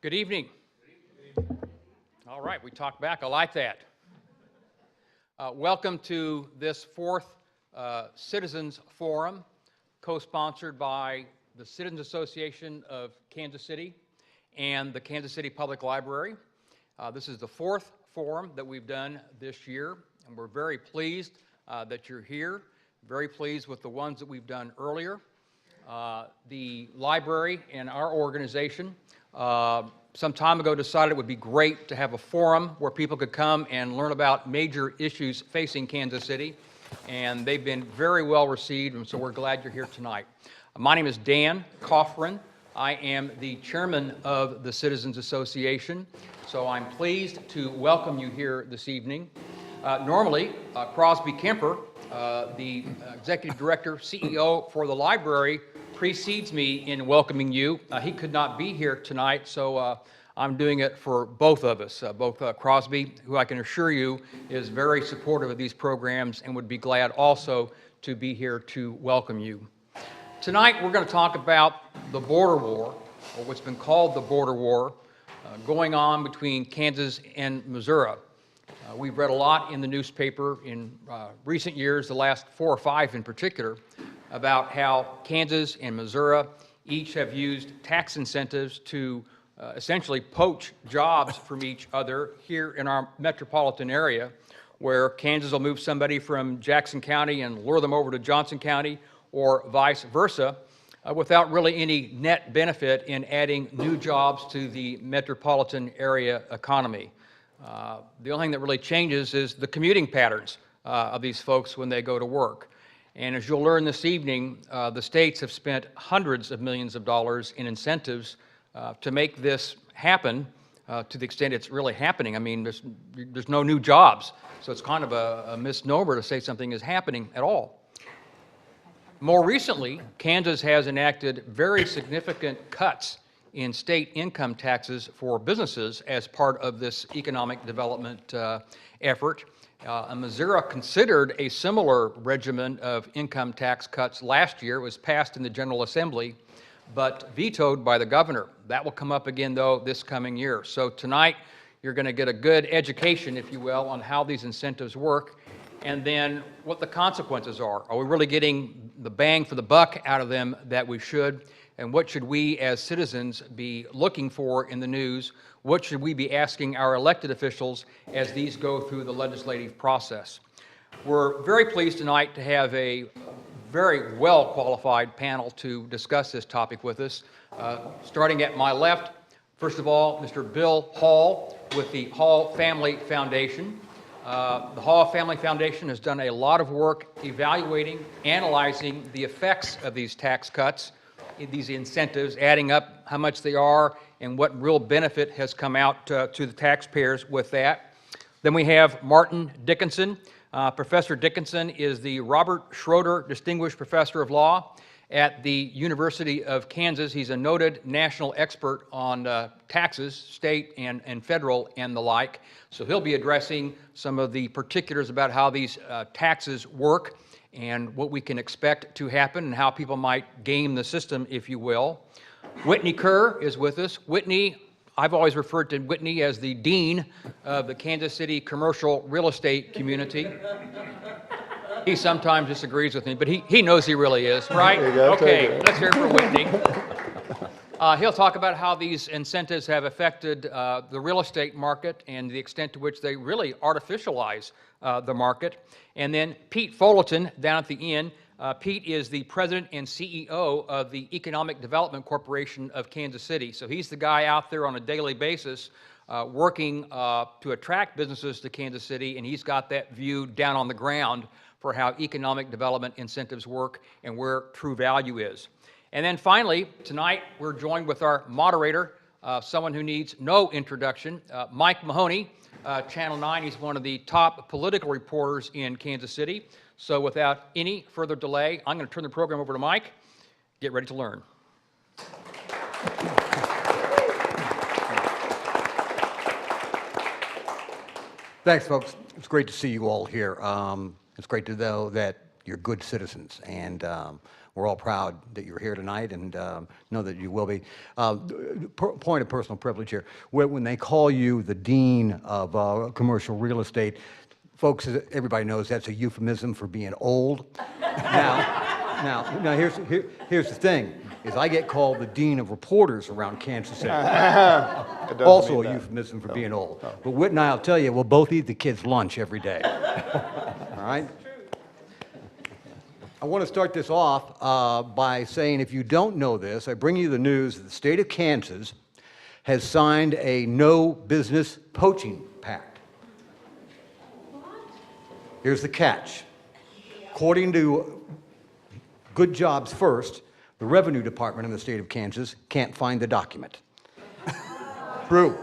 Good evening. All right, we talked back. I like that. Welcome to this fourth Citizens Forum, co-sponsored by the Citizens Association of Kansas City and the Kansas City Public Library. This is the fourth forum that we've done this year, and we're very pleased that you're here, very pleased with the ones that we've done earlier. The library and our organization some time ago decided it would be great to have a forum where people could come and learn about major issues facing Kansas City, and they've been very well received, and so we're glad you're here tonight. My name is Dan Coffrin. I am the chairman of the Citizens Association, so I'm pleased to welcome you here this evening. Normally, Crosby Kemper, the executive director, CEO for the library, precedes me in welcoming you. He could not be here tonight, so I'm doing it for both of us. Both Crosby, who I can assure you is very supportive of these programs and would be glad also to be here to welcome you. Tonight we're going to talk about the border war, or what's been called the border war, going on between Kansas and Missouri. We've read a lot in the newspaper in recent years, the last 4 or 5 in particular, about how Kansas and Missouri each have used tax incentives to essentially poach jobs from each other here in our metropolitan area, where Kansas will move somebody from Jackson County and lure them over to Johnson County, or vice versa, without really any net benefit in adding new jobs to the metropolitan area economy. The only thing that really changes is the commuting patterns of these folks when they go to work. And as you'll learn this evening, the states have spent hundreds of millions of dollars in incentives to make this happen, to the extent it's really happening. I mean, there's no new jobs, so it's kind of a misnomer to say something is happening at all. More recently, Kansas has enacted very significant cuts in state income taxes for businesses as part of this economic development effort. Missouri considered a similar regimen of income tax cuts last year. It was passed in the General Assembly, but vetoed by the governor. That will come up again, though, this coming year. So tonight, you're going to get a good education, if you will, on how these incentives work, and then what the consequences are. Are we really getting the bang for the buck out of them that we should? And what should we as citizens be looking for in the news? What should we be asking our elected officials as these go through the legislative process? We're very pleased tonight to have a very well-qualified panel to discuss this topic with us. Starting at my left, first of all, Mr. Bill Hall with the Hall Family Foundation. The Hall Family Foundation has done a lot of work evaluating, analyzing the effects of these tax cuts, these incentives, adding up how much they are and what real benefit has come out to the taxpayers with that. Then we have Martin Dickinson. Professor Dickinson is the Robert Schroeder Distinguished Professor of Law at the University of Kansas. He's a noted national expert on taxes, state and federal and the like. So he'll be addressing some of the particulars about how these taxes work and what we can expect to happen and how people might game the system, if you will. Whitney Kerr is with us. Whitney, I've always referred to Whitney as the dean of the Kansas City commercial real estate community. He sometimes disagrees with me, but he knows he really is, right? Okay, let's hear it for Whitney. He'll talk about how these incentives have affected the real estate market and the extent to which they really artificialize the market. And then Pete Fullerton down at the end. Pete is the president and CEO of the Economic Development Corporation of Kansas City. So he's the guy out there on a daily basis working to attract businesses to Kansas City, and he's got that view down on the ground for how economic development incentives work and where true value is. And then finally, tonight we're joined with our moderator, someone who needs no introduction, Mike Mahoney, Channel 9. He's one of the top political reporters in Kansas City. So without any further delay, I'm going to turn the program over to Mike. Get ready to learn. Thanks, folks. It's great to see you all here. It's great to know that You're good citizens, and we're all proud that you're here tonight, and know that you will be. Point of personal privilege here. When they call you the dean of commercial real estate, folks, everybody knows that's a euphemism for being old. Now here's the thing, is I get called the dean of reporters around Kansas City. Also a euphemism for being old. But Whit and I'll tell you, we'll both eat the kids' lunch every day. All right? I want to start this off by saying, if you don't know this, I bring you the news that the state of Kansas has signed a no business poaching pact. Here's the catch. According to Good Jobs First, the Revenue Department in the state of Kansas can't find the document. True.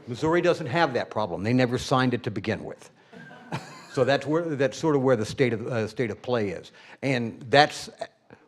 Missouri doesn't have that problem. They never signed it to begin with. So that's sort of where the state of play is. And that's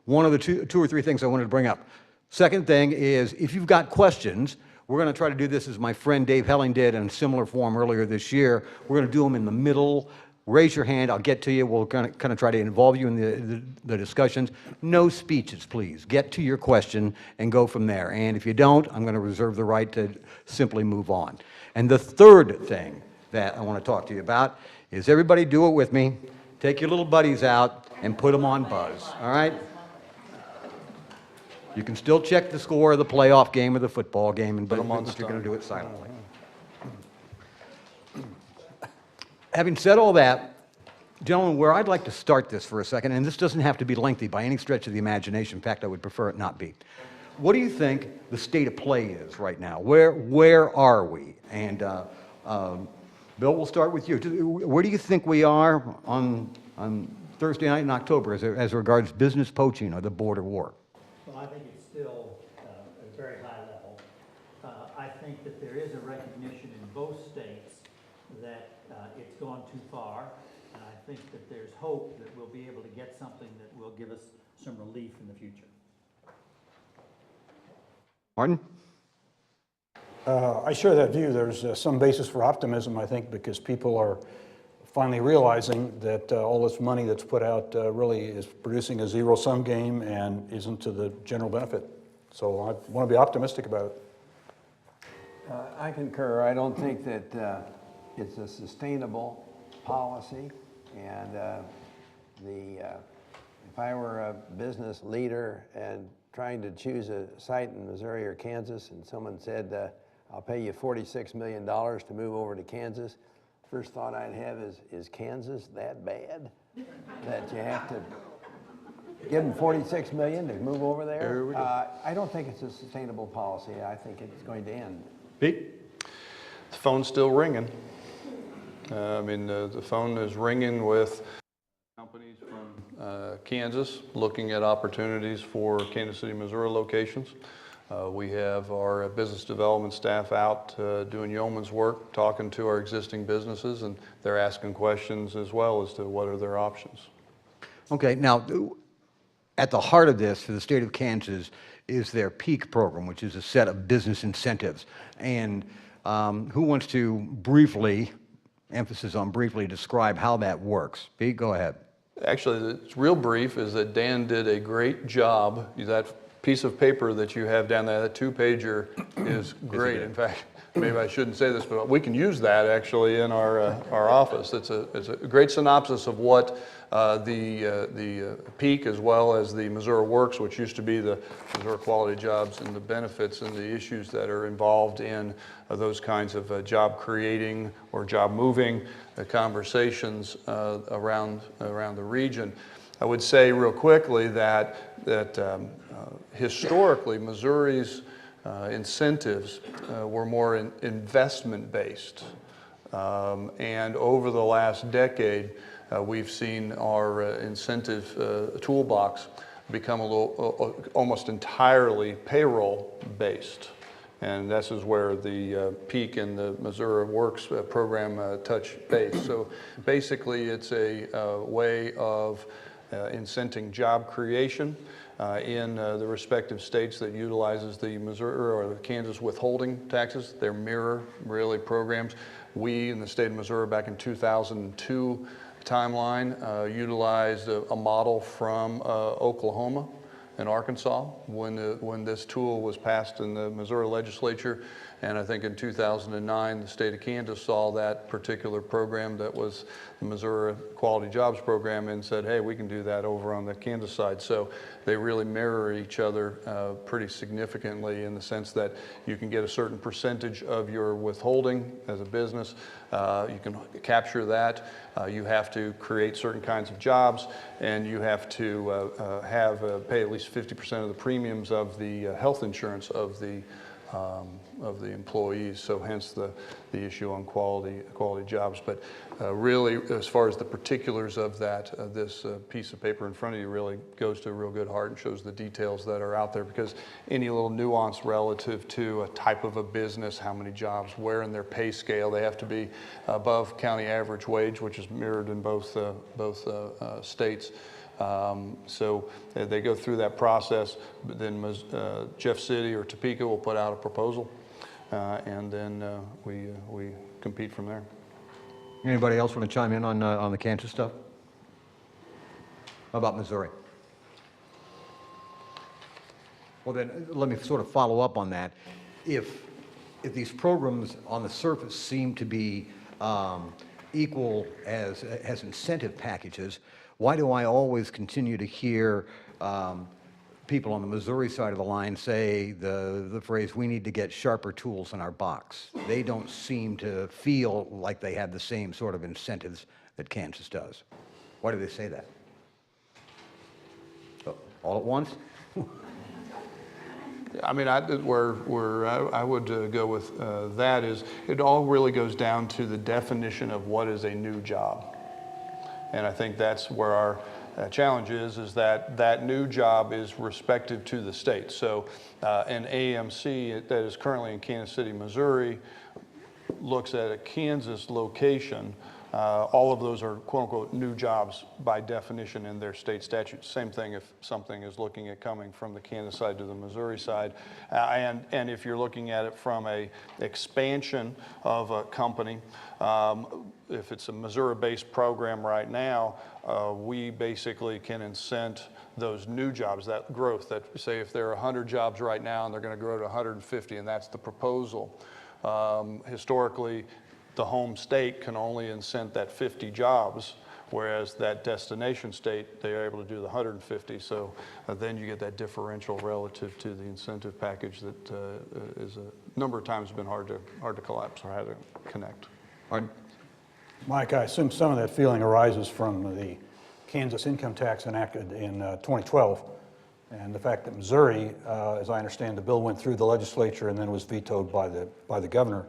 one of the two or three things I wanted to bring up. Second thing is, if you've got questions, we're going to try to do this as my friend Dave Helling did in a similar form earlier this year. We're going to do them in the middle. Raise your hand, I'll get to you. We'll kind of try to involve you in the discussions. No speeches, please. Get to your question and go from there. And if you don't, I'm going to reserve the right to simply move on. And the third thing that I want to talk to you about is, everybody do it with me. Take your little buddies out and put them on buzz, all right? You can still check the score of the playoff game or the football game, but you're going to do it silently. Having said all that, gentlemen, where I'd like to start this for a second, and this doesn't have to be lengthy by any stretch of the imagination. In fact, I would prefer it not be. What do you think the state of play is right now? Where are we? And Bill, we'll start with you. Where do you think we are on Thursday night in October as regards business poaching or the border war? Well, I think it's still at a very high level. I think that there is a recognition in both states that it's gone too far, and I think that there's hope that we'll be able to get something that will give us some relief in the future. Martin? I share that view. There's some basis for optimism, I think, because people are finally realizing that all this money that's put out really is producing a zero-sum game and isn't to the general benefit. So I want to be optimistic about it. I concur. I don't think that it's a sustainable policy, and if I were a business leader and trying to choose a site in Missouri or Kansas, and someone said, I'll pay you $46 million to move over to Kansas, first thought I'd have is Kansas that bad that you have to give them $46 million to move over there? I don't think it's a sustainable policy. I think it's going to end. Pete? The phone's still ringing. The phone is ringing with companies from Kansas looking at opportunities for Kansas City, Missouri locations. We have our business development staff out doing yeoman's work, talking to our existing businesses, and they're asking questions as well as to what are their options. Okay, now, at the heart of this for the state of Kansas is their PEAK program, which is a set of business incentives. And who wants to briefly, emphasis on briefly, describe how that works? Pete, go ahead. Actually, the real brief is that Dan did a great job. That piece of paper that you have down there, that two-pager, is great. In fact, maybe I shouldn't say this, but we can use that actually in our office. It's a great synopsis of what the PEAK, as well as the Missouri Works, which used to be the Missouri Quality Jobs, and the benefits and the issues that are involved in those kinds of job creating or job moving conversations around the region. I would say real quickly that historically Missouri's incentives were more investment-based, and over the last decade we've seen our incentive toolbox become almost entirely payroll-based, and this is where the PEAK and the Missouri Works program touch base. So basically it's a way of incenting job creation in the respective states that utilizes the Missouri or the Kansas withholding taxes. They're mirror really programs. We in the state of Missouri back in 2002 timeline utilized a model from Oklahoma and Arkansas when this tool was passed in the Missouri legislature. And I think in 2009, the state of Kansas saw that particular program that was the Missouri Quality Jobs Program and said, hey, we can do that over on the Kansas side. So they really mirror each other pretty significantly in the sense that you can get a certain percentage of your withholding as a business. You can capture that. You have to create certain kinds of jobs, and you have to pay at least 50% of the premiums of the health insurance of the employees, so hence the issue on quality jobs. But really, as far as the particulars of that, this piece of paper in front of you really goes to a real good heart and shows the details that are out there, because any little nuance relative to a type of a business, how many jobs, where in their pay scale, they have to be above county average wage, which is mirrored in both states. So they go through that process, but then Jeff City or Topeka will put out a proposal, and then we compete from there. Anybody else want to chime in on the Kansas stuff? How about Missouri? Well, then let me sort of follow up on that. If these programs on the surface seem to be equal as incentive packages, why do I always continue to hear people on the Missouri side of the line say the phrase, we need to get sharper tools in our box? They don't seem to feel like they have the same sort of incentives that Kansas does. Why do they say that? All at once? I mean, where I would go with that is it all really goes down to the definition of what is a new job. And I think that's where our challenge is that new job is respective to the state. So an AMC that is currently in Kansas City, Missouri, looks at a Kansas location. All of those are quote unquote new jobs by definition in their state statutes. Same thing if something is looking at coming from the Kansas side to the Missouri side. And if you're looking at it from a expansion of a company, if it's a Missouri-based program right now, we basically can incent those new jobs, that growth, that say if there are 100 jobs right now and they're going to grow to 150, and that's the proposal. Historically, the home state can only incent that 50 jobs, whereas that destination state, they're able to do the 150. So then you get that differential relative to the incentive package that is a number of times been hard to collapse or hard to connect. Pardon? Mike, I assume some of that feeling arises from the Kansas income tax enacted in 2012, and the fact that Missouri, as I understand, the bill went through the legislature and then was vetoed by the governor.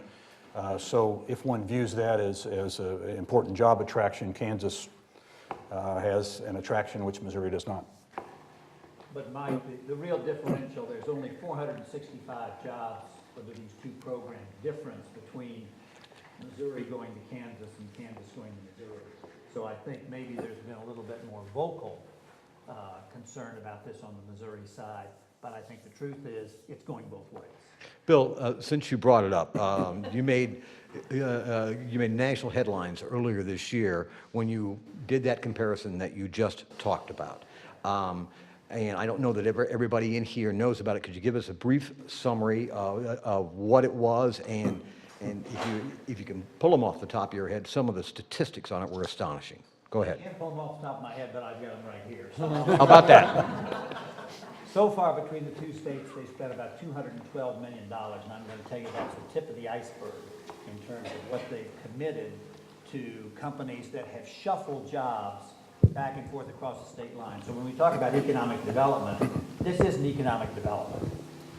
So if one views that as an important job attraction, Kansas has an attraction which Missouri does not. But Mike, the real differential, there's only 465 jobs under these two programs, difference between Missouri going to Kansas and Kansas going to Missouri. So I think maybe there's been a little bit more vocal concern about this on the Missouri side, but I think the truth is it's going both ways. Bill, since you brought it up, you made national headlines earlier this year when you did that comparison that you just talked about. And I don't know that everybody in here knows about it. Could you give us a brief summary of what it was, and if you can pull them off the top of your head, some of the statistics on it were astonishing. Go ahead. I can't pull them off the top of my head, but I've got them right here. How about that? So far, between the two states, they spent about $212 million, and I'm going to tell you that's the tip of the iceberg in terms of what they've committed to companies that have shuffled jobs back and forth across the state line. So when we talk about economic development, this isn't economic development.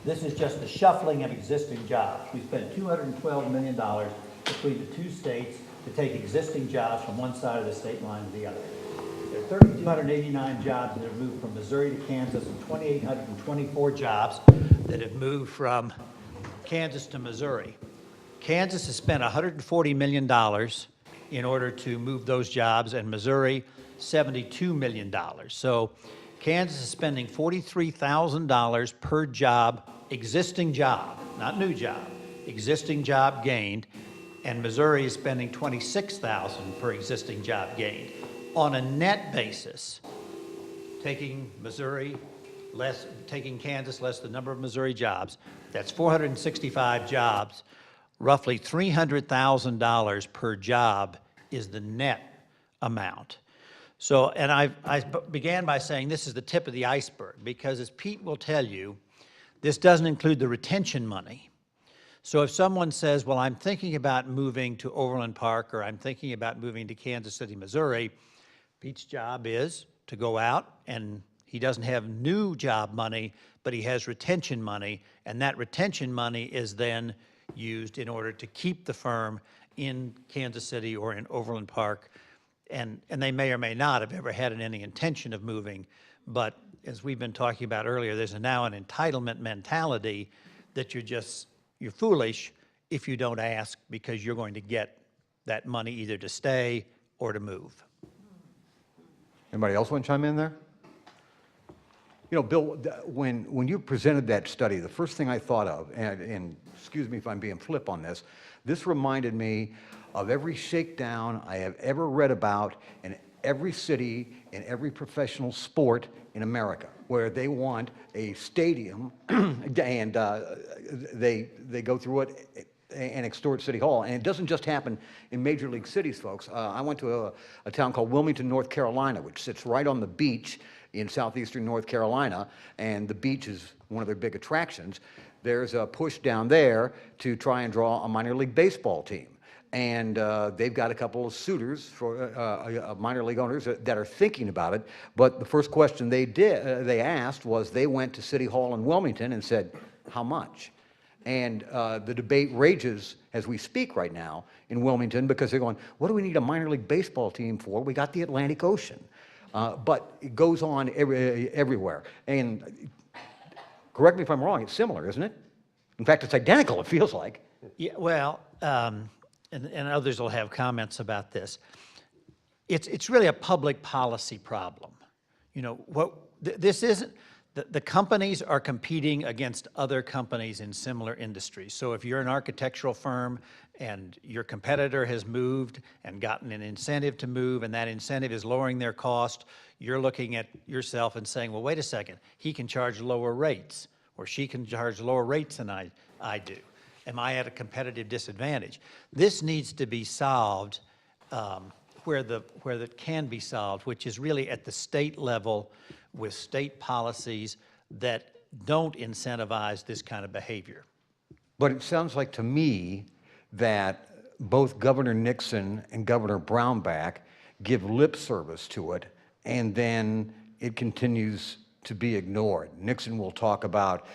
This is just the shuffling of existing jobs. We spent $212 million between the two states to take existing jobs from one side of the state line to the other. There are 3,289 jobs that have moved from Missouri to Kansas, and 2,824 jobs that have moved from Kansas to Missouri. Kansas has spent $140 million in order to move those jobs, and Missouri, $72 million. So Kansas is spending $43,000 per job, existing job, not new job, existing job gained. and Missouri is spending $26,000 per existing job gained. On a net basis, taking Kansas less the number of Missouri jobs, that's 465 jobs, roughly $300,000 per job is the net amount. So, and I began by saying this is the tip of the iceberg, because as Pete will tell you, this doesn't include the retention money. So if someone says, well, I'm thinking about moving to Overland Park, or I'm thinking about moving to Kansas City, Missouri, Pete's job is to go out, and he doesn't have new job money, but he has retention money, and that retention money is then used in order to keep the firm in Kansas City or in Overland Park. And they may or may not have ever had any intention of moving, but as we've been talking about earlier, there's now an entitlement mentality that you're foolish if you don't ask, because you're going to get that money either to stay or to move. Anybody else want to chime in there? You know, Bill, when you presented that study, the first thing I thought of, and excuse me if I'm being flip on this reminded me of every shakedown I have ever read about in every city, in every professional sport in America, where they want a stadium and they go through it and extort City Hall. And it doesn't just happen in major league cities, folks. I went to a town called Wilmington, North Carolina, which sits right on the beach in southeastern North Carolina, and the beach is one of their big attractions. There's a push down there to try and draw a minor league baseball team. And they've got a couple of suitors for minor league owners that are thinking about it. But the first question they asked was, they went to City Hall in Wilmington and said, how much? And the debate rages as we speak right now in Wilmington, because they're going, what do we need a minor league baseball team for? We got the Atlantic Ocean. But it goes on everywhere. And correct me if I'm wrong, it's similar, isn't it? In fact, it's identical, it feels like. Yeah, well, and others will have comments about this. It's really a public policy problem. You know, this isn't, the companies are competing against other companies in similar industries. So if you're an architectural firm and your competitor has moved and gotten an incentive to move, and that incentive is lowering their cost, you're looking at yourself and saying, well, wait a second, he can charge lower rates, or she can charge lower rates than I do. Am I at a competitive disadvantage? This needs to be solved where that can be solved, which is really at the state level with state policies that don't incentivize this kind of behavior. But it sounds like to me that both Governor Nixon and Governor Brownback give lip service to it, and then it continues to be ignored. Nixon will talk about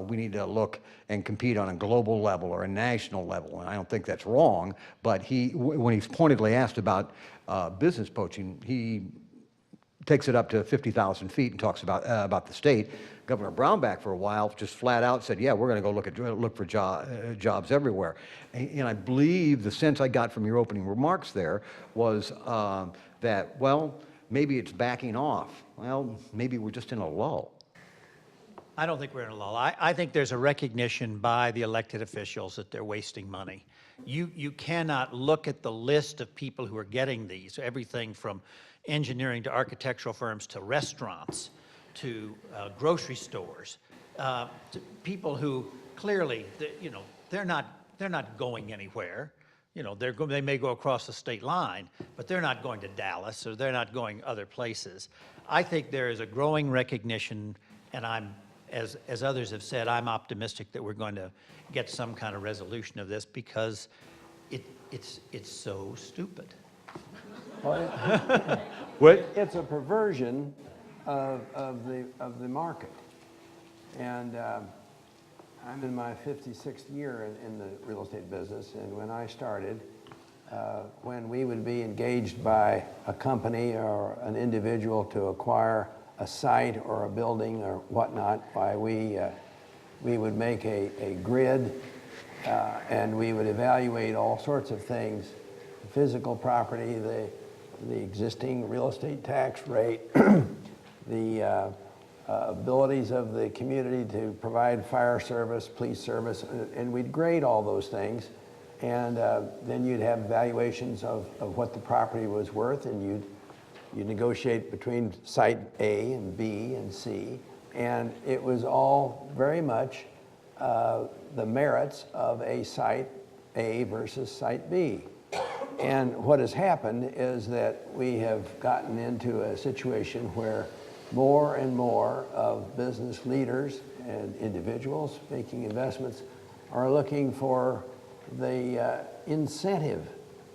we need to look and compete on a global level or a national level, and I don't think that's wrong, but when he's pointedly asked about business poaching, he takes it up to 50,000 feet and talks about the state. Governor Brownback for a while just flat out said, yeah, we're going to go look for jobs everywhere. And I believe the sense I got from your opening remarks there was that, well, maybe it's backing off. Well, maybe we're just in a lull. I don't think we're in a lull. I think there's a recognition by the elected officials that they're wasting money. You cannot look at the list of people who are getting these, everything from engineering to architectural firms to restaurants to grocery stores, to people who clearly, they're not going anywhere. You know, they may go across the state line, but they're not going to Dallas, or they're not going other places. I think there is a growing recognition, and as others have said, I'm optimistic that we're going to get some kind of resolution of this, because it's so stupid. Well, it's a perversion of the market, and I'm in my 56th year in the real estate business, and when I started, when we would be engaged by a company or an individual to acquire a site or a building or whatnot, we would make a grid, and we would evaluate all sorts of things: the physical property, the existing real estate tax rate, the abilities of the community to provide fire service, police service, and we'd grade all those things. And then you'd have valuations of what the property was worth, and you'd negotiate between site A and B and C. And it was all very much the merits of a site A versus site B. And what has happened is that we have gotten into a situation where more and more of business leaders and individuals making investments are looking for the incentive.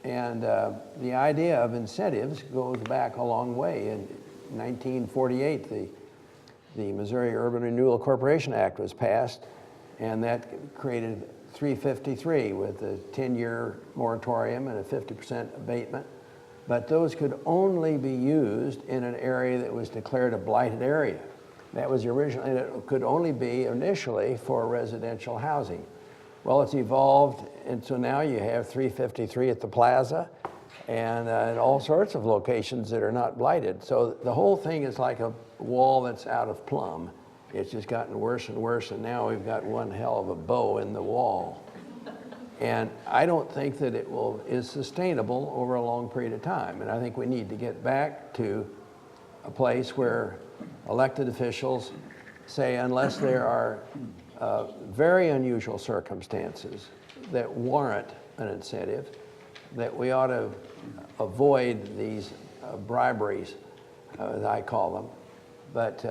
And the idea of incentives goes back a long way. In 1948, the Missouri Urban Renewal Corporation Act was passed, and that created 353 with a 10-year moratorium and a 50% abatement. But those could only be used in an area that was declared a blighted area. That was originally, and it could only be initially for residential housing. Well, it's evolved, and so now you have 353 at the plaza and all sorts of locations that are not blighted. So the whole thing is like a wall that's out of plumb. It's just gotten worse and worse, and now we've got one hell of a bow in the wall. And I don't think that is sustainable over a long period of time. And I think we need to get back to a place where elected officials say, unless there are very unusual circumstances that warrant an incentive, that we ought to avoid these briberies, as I call them. But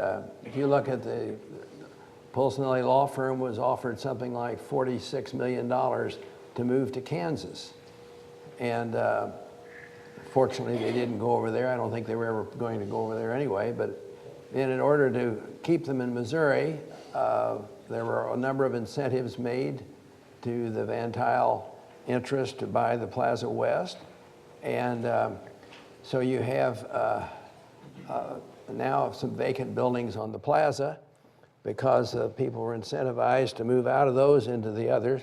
if you look at the Polsinelli law firm was offered something like $46 million to move to Kansas. And fortunately, they didn't go over there. I don't think they were ever going to go over there anyway. But then in order to keep them in Missouri, there were a number of incentives made to the Van Tuyl interest to buy the Plaza West. And so you have now some vacant buildings on the plaza because people were incentivized to move out of those into the others.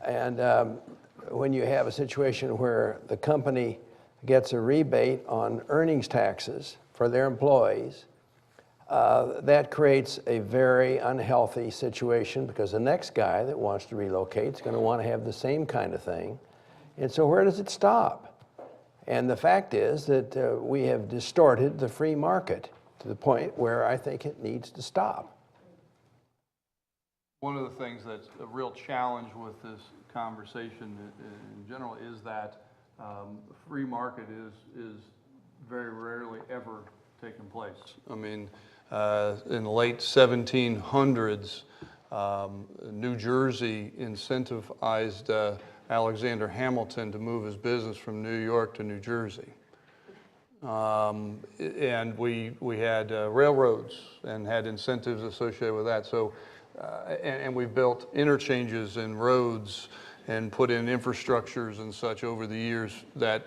And when you have a situation where the company gets a rebate on earnings taxes for their employees, that creates a very unhealthy situation because the next guy that wants to relocate is going to want to have the same kind of thing. And so where does it stop? And the fact is that we have distorted the free market to the point where I think it needs to stop. One of the things that's a real challenge with this conversation in general is that free market is very rarely ever taken place. I mean, in the late 1700s, New Jersey incentivized Alexander Hamilton to move his business from New York to New Jersey. And we had railroads and had incentives associated with that. So, and we built interchanges and roads and put in infrastructures and such over the years that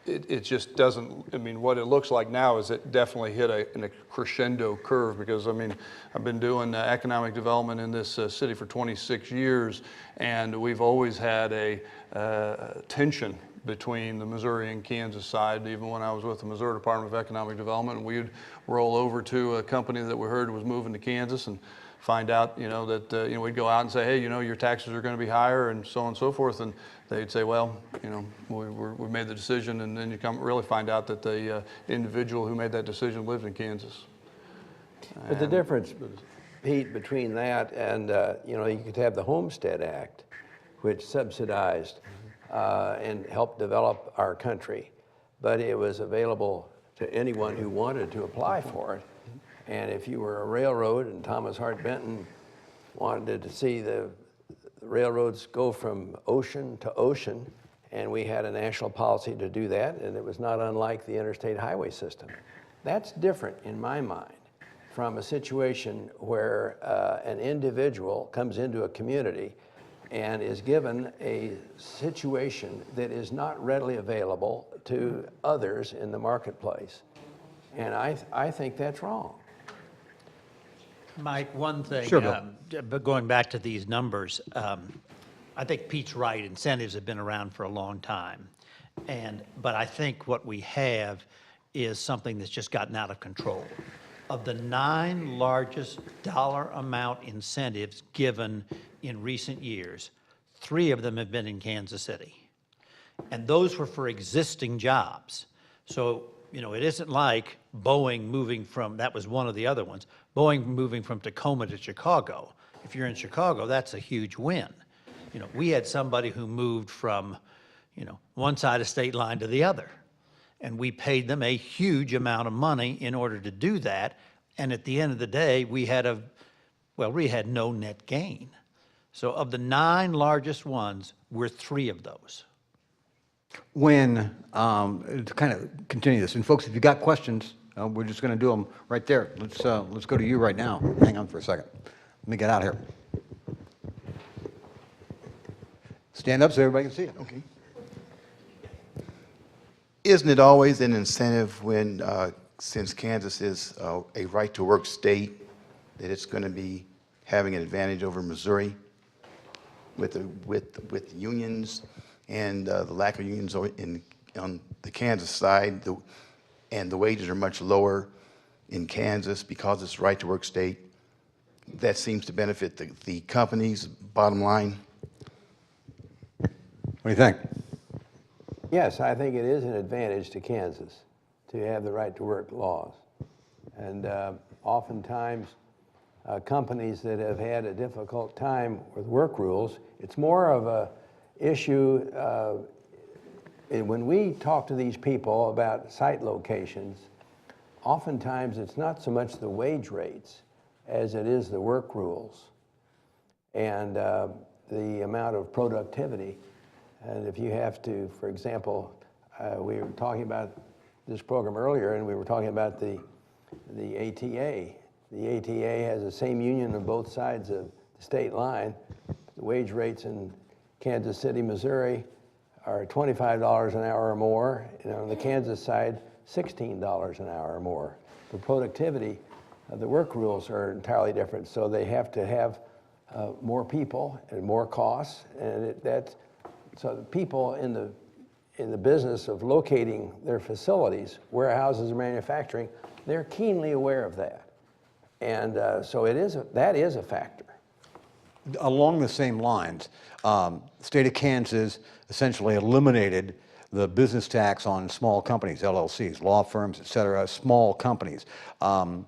it just doesn't, I mean, what it looks like now is it definitely hit a crescendo curve because, I mean, I've been doing economic development in this city for 26 years, and we've always had a tension between the Missouri and Kansas side. Even when I was with the Missouri Department of Economic Development, we'd roll over to a company that we heard was moving to Kansas and find out, you know, that, you know, we'd go out and say, hey, you know, your taxes are going to be higher and so on and so forth. And they'd say, well, you know, we made the decision. And then you really find out that the individual who made that decision lived in Kansas. But the difference, Pete, between that and, you know, you could have the Homestead Act, which subsidized and helped develop our country. But it was available to anyone who wanted to apply for it. And if you were a railroad and Thomas Hart Benton wanted to see the railroads go from ocean to ocean, and we had a national policy to do that, and it was not unlike the interstate highway system. That's different in my mind from a situation where an individual comes into a community and is given a situation that is not readily available to others in the marketplace. And I think that's wrong. Mike, one thing, Sure, Bill. but going back to these numbers, I think Pete's right. Incentives have been around for a long time. But I think what we have is something that's just gotten out of control. Of the 9 largest dollar amount incentives given in recent years, 3 of them have been in Kansas City. And those were for existing jobs. So, it isn't like Boeing moving from, that was one of the other ones, Boeing moving from Tacoma to Chicago. If you're in Chicago, that's a huge win. We had somebody who moved from, one side of state line to the other. And we paid them a huge amount of money in order to do that. And at the end of the day, we had no net gain. So of the 9 largest ones, we're 3 of those. When, to kind of continue this, and folks, if you got questions, we're just going to do them right there. Let's go to you right now. Hang on for a second. Let me get out here. Stand up so everybody can see it. Okay. Isn't it always an incentive when, since Kansas is a right-to-work state, that it's going to be having an advantage over Missouri with the unions and the lack of unions on the Kansas side, and the wages are much lower in Kansas because it's a right-to-work state? That seems to benefit the company's bottom line. What do you think? Yes, I think it is an advantage to Kansas to have the right to work laws. And oftentimes, companies that have had a difficult time with work rules, it's more of a issue. When we talk to these people about site locations, oftentimes it's not so much the wage rates as it is the work rules and the amount of productivity. And if you have to, for example, we were talking about this program earlier, and we were talking about the ATA. The ATA has the same union on both sides of the state line. The wage rates in Kansas City, Missouri are $25 an hour or more, and on the Kansas side, $16 an hour or more. The productivity of the work rules are entirely different, so they have to have more people and more costs, and so the people in the business of locating their facilities, warehouses or manufacturing, they're keenly aware of that. And so that is a factor. Along the same lines, the state of Kansas essentially eliminated the business tax on small companies, LLCs, law firms, et cetera, small companies. How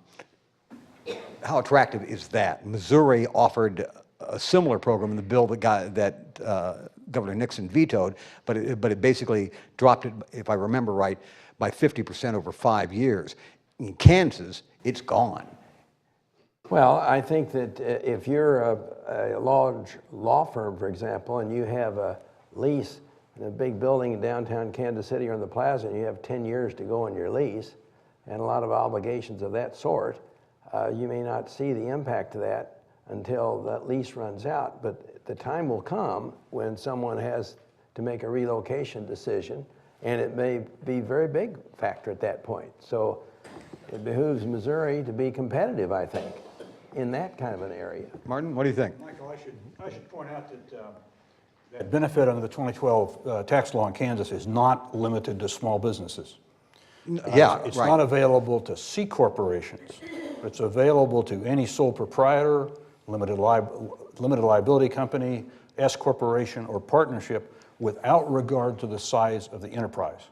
attractive is that? Missouri offered a similar program in the bill that Governor Nixon vetoed, but it basically dropped it, if I remember right, by 50% over 5 years. In Kansas, it's gone. Well, I think that if you're a large law firm, for example, and you have a lease in a big building in downtown Kansas City or in the plaza, and you have 10 years to go on your lease, and a lot of obligations of that sort, you may not see the impact of that until that lease runs out. But the time will come when someone has to make a relocation decision, and it may be a very big factor at that point. So it behooves Missouri to be competitive, I think, in that kind of an area. Martin, what do you think? Michael, I should point out that benefit under the 2012 tax law in Kansas is not limited to small businesses. It's right. not available to C corporations. It's available to any sole proprietor, limited liability company, S corporation, or partnership without regard to the size of the enterprise.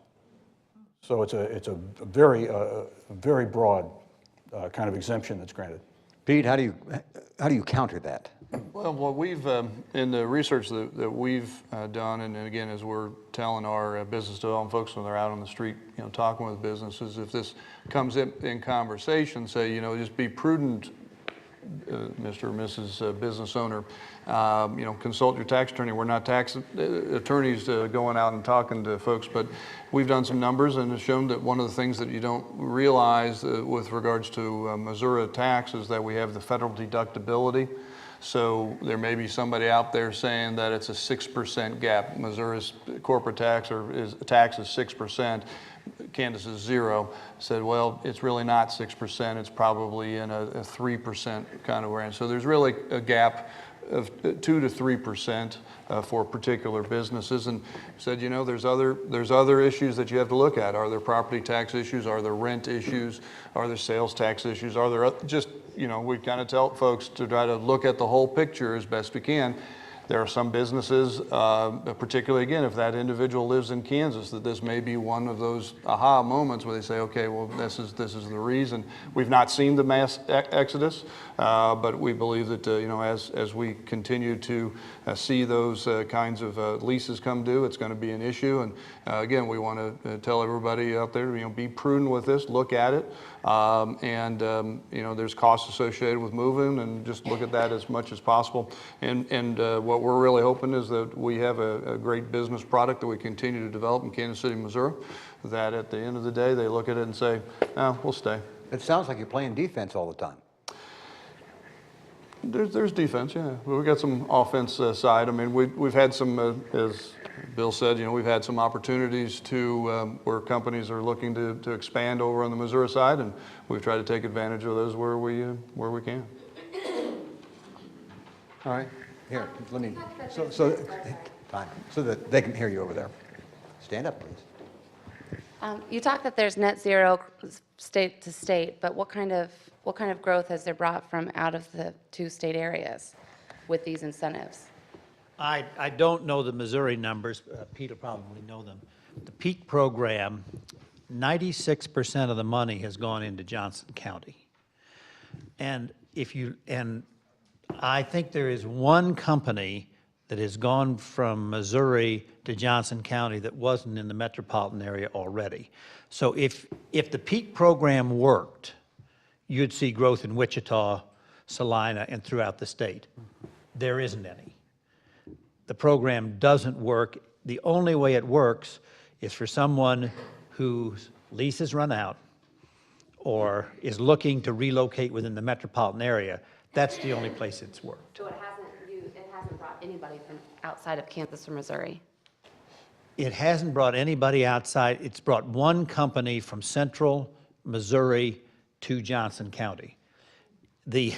So it's a very broad kind of exemption that's granted. Pete, how do you counter that? Well, what we've, in the research that we've done, and again, as we're telling our business development folks when they're out on the street, talking with businesses, if this comes in conversation, say, just be prudent, Mr. or Mrs. Business owner, consult your tax attorney. We're not tax attorneys going out and talking to folks, but we've done some numbers and it's shown that one of the things that you don't realize with regards to Missouri tax is that we have the federal deductibility. So there may be somebody out there saying that it's a 6% gap. Missouri's corporate tax is 6%. Kansas is 0. Said, well, it's really not 6%. It's probably in a 3% kind of range. So there's really a gap of 2 to 3% for particular businesses. And said, there's other issues that you have to look at. Are there property tax issues? Are there rent issues? Are there sales tax issues? Are there just, we kind of tell folks to try to look at the whole picture as best we can. There are some businesses, particularly again, if that individual lives in Kansas, that this may be one of those aha moments where they say, okay, well, this is the reason. We've not seen the mass exodus, but we believe that as we continue to see those kinds of leases come due, it's going to be an issue. And again, we want to tell everybody out there, be prudent with this, look at it, and there's costs associated with moving, and just look at that as much as possible. And what we're really hoping is that we have a great business product that we continue to develop in Kansas City, Missouri, that at the end of the day, they look at it and say, no, we'll stay. It sounds like you're playing defense all the time. There's defense, yeah. We've got some offense side. I mean, we've had some, as Bill said, we've had some opportunities to where companies are looking to expand over on the Missouri side, and we've tried to take advantage of those where we can. All right, here, let me, time, so that they can hear you over there. Stand up, please. You talk that there's net zero state to state, but what kind of growth has there brought from out of the 2 state areas with these incentives? I don't know the Missouri numbers. Pete will probably know them. The PEAK program, 96% of the money has gone into Johnson County. And I think there is one company that has gone from Missouri to Johnson County that wasn't in the metropolitan area already. So if the PEAK program worked, you'd see growth in Wichita, Salina, and throughout the state. There isn't any. The program doesn't work. The only way it works is for someone whose lease has run out or is looking to relocate within the metropolitan area. That's the only place it's worked. So it hasn't brought anybody from outside of Kansas or Missouri? It hasn't brought anybody outside. It's brought one company from central Missouri to Johnson County. The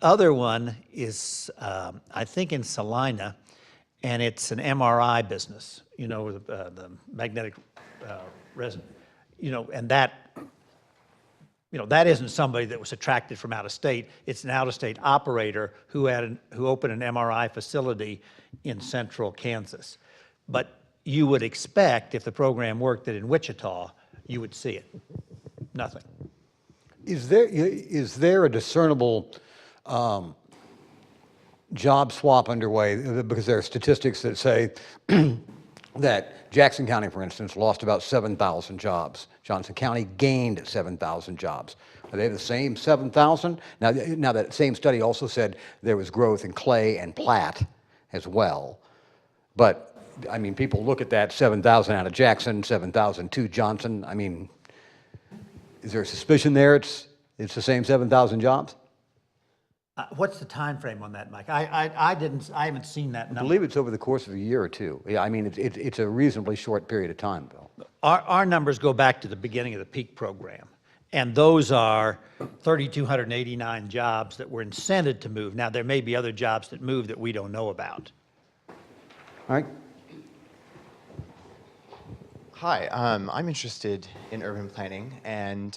other one is, I think, in Salina, and it's an MRI business, the magnetic resonance, and that isn't somebody that was attracted from out of state. It's an out-of-state operator who opened an MRI facility in central Kansas. But you would expect, if the program worked, that in Wichita, you would see it. Nothing. Is there a discernible job swap underway? Because there are statistics that say that Jackson County, for instance, lost about 7,000 jobs. Johnson County gained 7,000 jobs. Are they the same 7,000? Now that same study also said there was growth in Clay and Platte as well. But, I mean, people look at that 7,000 out of Jackson, 7,000 to Johnson. I mean, is there a suspicion there it's the same 7,000 jobs? What's the time frame on that, Mike? I haven't seen that number. I believe it's over the course of a year or two. Yeah, I mean, it's a reasonably short period of time, Bill. Our numbers go back to the beginning of the PEAK program, and those are 3,289 jobs that were incented to move. Now, there may be other jobs that move that we don't know about. All right. Hi, I'm interested in urban planning, and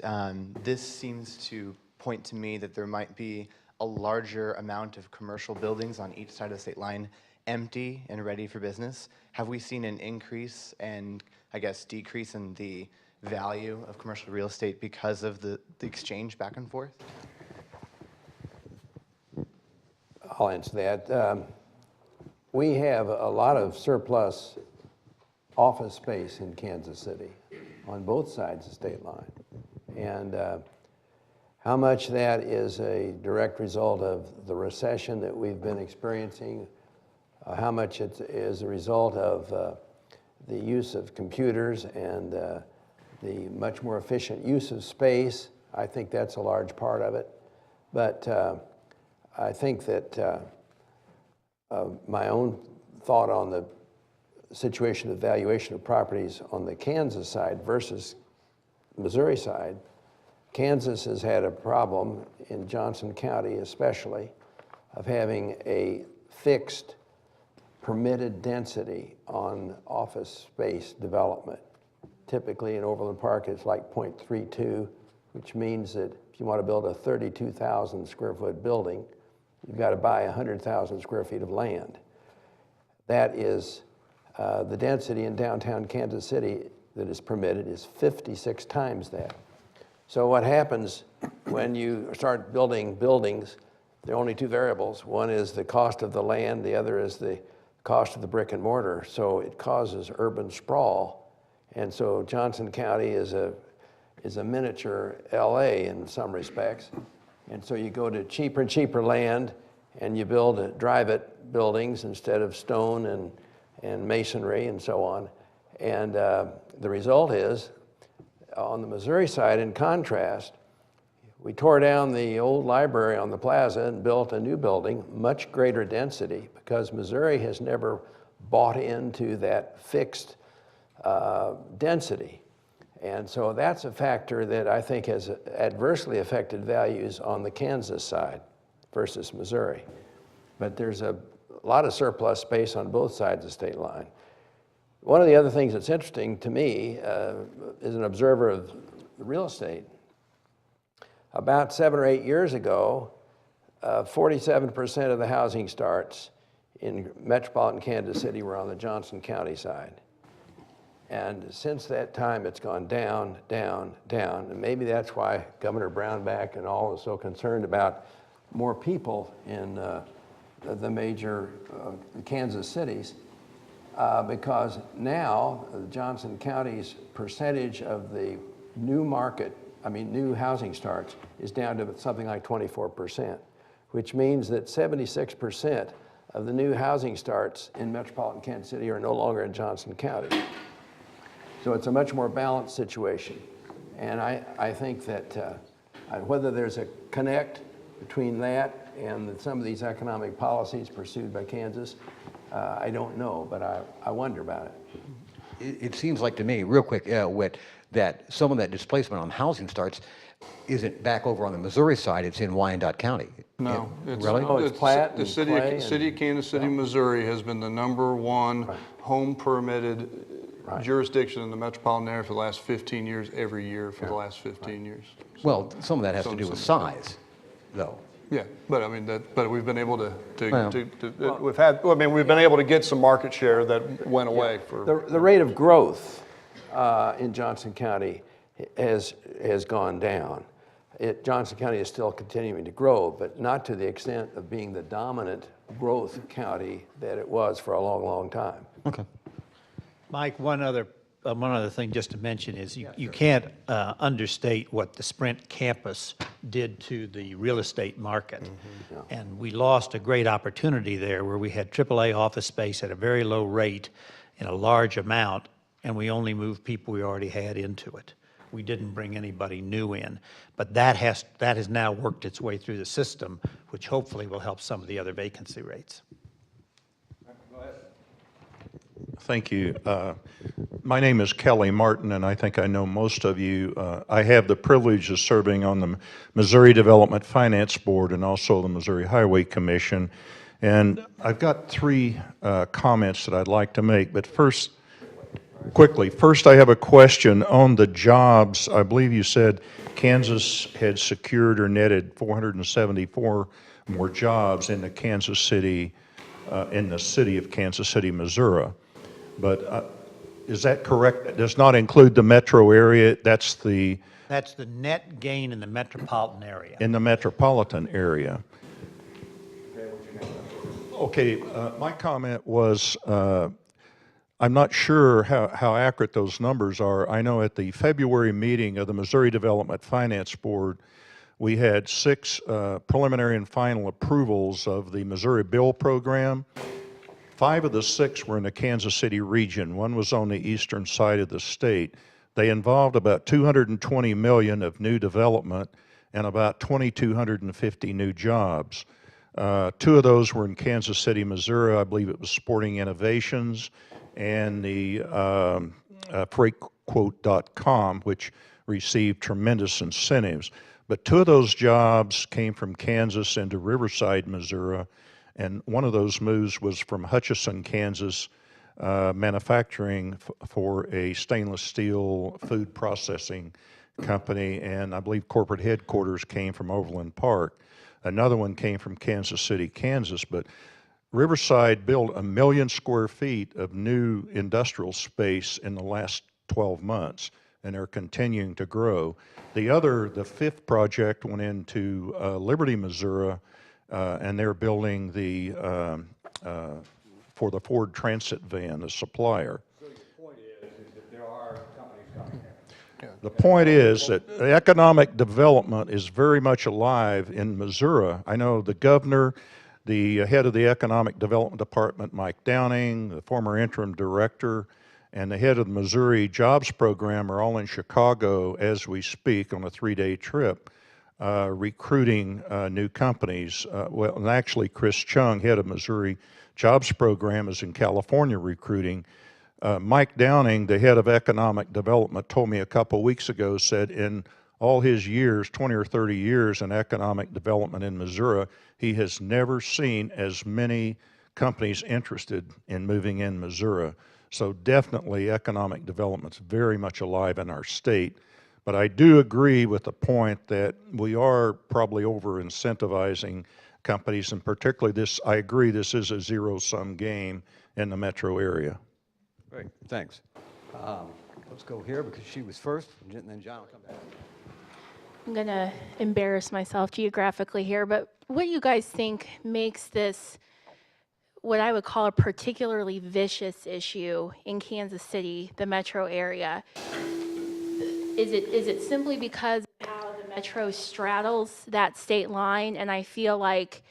this seems to point to me that there might be a larger amount of commercial buildings on each side of the state line empty and ready for business. Have we seen an increase and, I guess, decrease in the value of commercial real estate because of the exchange back and forth? I'll answer that. We have a lot of surplus office space in Kansas City on both sides of the state line. And how much that is a direct result of the recession that we've been experiencing, how much it is a result of the use of computers and the much more efficient use of space, I think that's a large part of it. But I think that my own thought on the situation of valuation of properties on the Kansas side versus Missouri side, Kansas has had a problem, in Johnson County especially, of having a fixed permitted density on office space development. Typically in Overland Park it's like 0.32, which means that if you want to build a 32,000 square foot building, you've got to buy 100,000 square feet of land. that is the density in downtown Kansas City that is permitted is 56 times that. So what happens when you start building buildings, there are only two variables. One is the cost of the land, the other is the cost of the brick and mortar. So it causes urban sprawl. And so Johnson County is a miniature LA in some respects. And so you go to cheaper and cheaper land and you build drive-it buildings instead of stone and masonry and so on. And the result is, on the Missouri side, in contrast, we tore down the old library on the plaza and built a new building, much greater density, because Missouri has never bought into that fixed density. And so that's a factor that I think has adversely affected values on the Kansas side versus Missouri. But there's a lot of surplus space on both sides of the state line. One of the other things that's interesting to me as an observer of real estate, about 7 or 8 years ago, 47% of the housing starts in metropolitan Kansas City were on the Johnson County side. And since that time, it's gone down, down, down. And maybe that's why Governor Brownback and all is so concerned about more people in the major Kansas cities, because now Johnson County's percentage of the new housing starts is down to something like 24%, which means that 76% of the new housing starts in metropolitan Kansas City are no longer in Johnson County. So it's a much more balanced situation. And I think that whether there's a connect between that and some of these economic policies pursued by Kansas, I don't know, but I wonder about it. It seems like to me, real quick, Whit, that some of that displacement on housing starts isn't back over on the Missouri side, it's in Wyandotte County. No. Really? Oh, it's Platte The and city, Clay city of Kansas City, Missouri has been the #1 home permitted jurisdiction in the metropolitan area for the last 15 years, every year for the last 15 years. Well, some of that has to do with size, though. Yeah, but I mean, but we've been able Well. we've been able to get some market share that went away for. The rate of growth in Johnson County has gone down. Johnson County is still continuing to grow, but not to the extent of being the dominant growth county that it was for a long, long time. Okay. Mike, one other thing just to mention is you can't understate what the Sprint campus did to the real estate market. And we lost a great opportunity there where we had AAA office space at a very low rate in a large amount, and we only moved people we already had into it. We didn't bring anybody new in. But that has now worked its way through the system, which hopefully will help some of the other vacancy rates. Thank you. My name is Kelly Martin, and I think I know most of you. I have the privilege of serving on the Missouri Development Finance Board and also the Missouri Highway Commission. And I've got 3 comments that I'd like to make. But first, I have a question on the jobs. I believe you said Kansas had secured or netted 474 more jobs in the Kansas City, in the city of Kansas City, Missouri. But is that correct? That does not include the metro area? That's the net gain in the metropolitan area. in the metropolitan area. Okay, my comment was, I'm not sure how accurate those numbers are. I know at the February meeting of the Missouri Development Finance Board, we had 6 preliminary and final approvals of the Missouri Bill Program. 5 of the 6 were in the Kansas City region. 1 was on the eastern side of the state. They involved about $220 million of new development and about 2,250 new jobs. 2 of those were in Kansas City, Missouri. I believe it was Sporting Innovations and the FreightQuote.com, which received tremendous incentives. But 2 of those jobs came from Kansas into Riverside, Missouri, and one of those moves was from Hutchinson, Kansas, manufacturing for a stainless steel food processing company, and I believe corporate headquarters came from Overland Park. Another one came from Kansas City, Kansas, but Riverside built 1 million square feet of new industrial space in the last 12 months, and they're continuing to grow. The fifth project went into Liberty, Missouri, and they're building for the Ford Transit van, the supplier. So your point is that there are companies coming there. The point is that the economic development is very much alive in Missouri. I know the governor, the head of the Economic Development Department, Mike Downing, the former interim director, and the head of the Missouri Jobs Program are all in Chicago as we speak on a 3-day trip, recruiting new companies. Well, and actually Chris Chung, head of Missouri Jobs Program, is in California recruiting. Mike Downing, the head of economic development, told me a couple weeks ago, said in all his years, 20 or 30 years in economic development in Missouri, he has never seen as many companies interested in moving in Missouri. So definitely economic development's very much alive in our state. But I do agree with the point that we are probably over incentivizing companies, and particularly I agree this is a zero-sum game in the metro area. Great, thanks. Let's go here because she was first, and then John will come back. I'm going to embarrass myself geographically here, but what do you guys think makes this what I would call a particularly vicious issue in Kansas City, the metro area? Is it simply because of how the metro straddles that state line, and I feel like